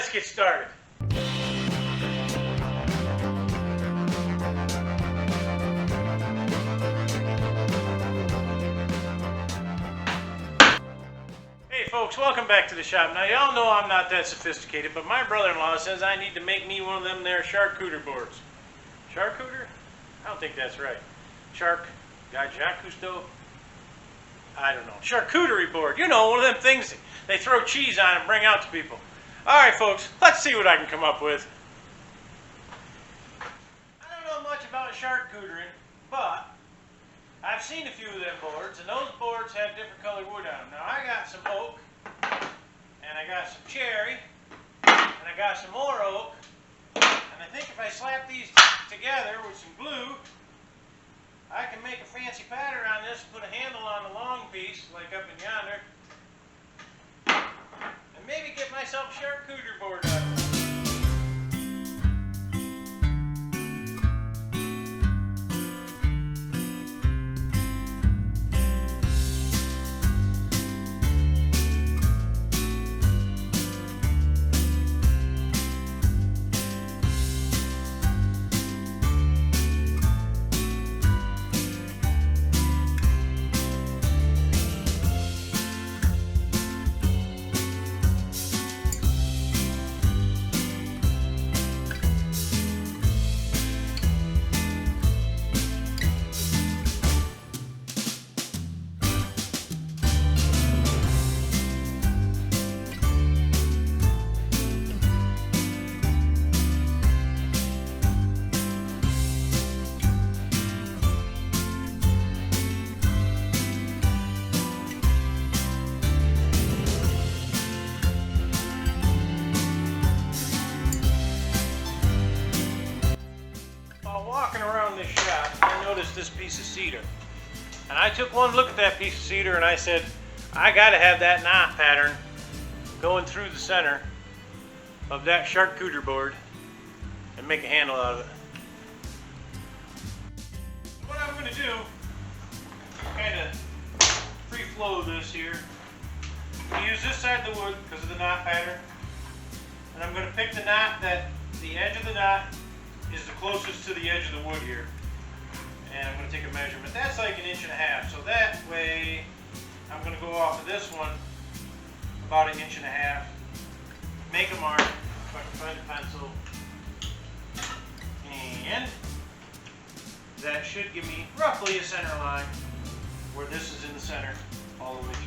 let's get started. Hey folks, welcome back to the shop. Now y'all know I'm not that sophisticated, but my brother-in-law says I need to make me one of them there charcuterie boards. Charcuterie? I don't think that's right. Jacques Cousteau? I don't know. Charcuterie board. You know, one of them things they throw cheese on and bring out to people. Alright folks, let's see what I can come up with. I don't know much about charcuterie, but I've seen a few of them boards, and those boards have different colored wood on them. Now I got some oak, and I got some cherry, and I got some more oak, and I think if I slap these together with some glue, I can make a fancy pattern on this, put a handle on the long piece, like up in yonder, and maybe get myself a charcuterie board out of it. Walking around this shop, I noticed this piece of cedar, and I took one look at that piece of cedar and I said, I gotta have that knot pattern going through the center of that charcuterie board and make a handle out of it. What I'm gonna do, kind of free flow this here, I'm gonna use this side of the wood because of the knot pattern, and I'm gonna pick the knot that the edge of the knot is the closest to the edge of the wood here. And I'm going to take a measurement. That's like 1.5 inches. So that way, I'm going to go off of this one about 1.5 inches. Make a mark, if I can find a pencil. And that should give me roughly a center line where this is in the center all the way through.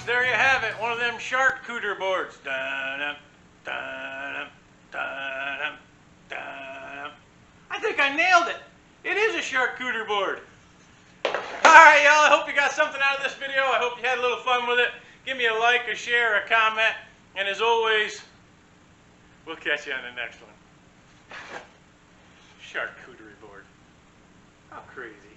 there you have it. One of them charcuterie boards. Dun-dum, dun-dum, dun-dum, dun-dum. I think I nailed it. It is a charcuterie board. Alright, y'all. I hope you got something out of this video. I hope you had a little fun with it. Give me a like, a share, a comment. And as always, we'll catch you on the next one. Charcuterie board. How crazy.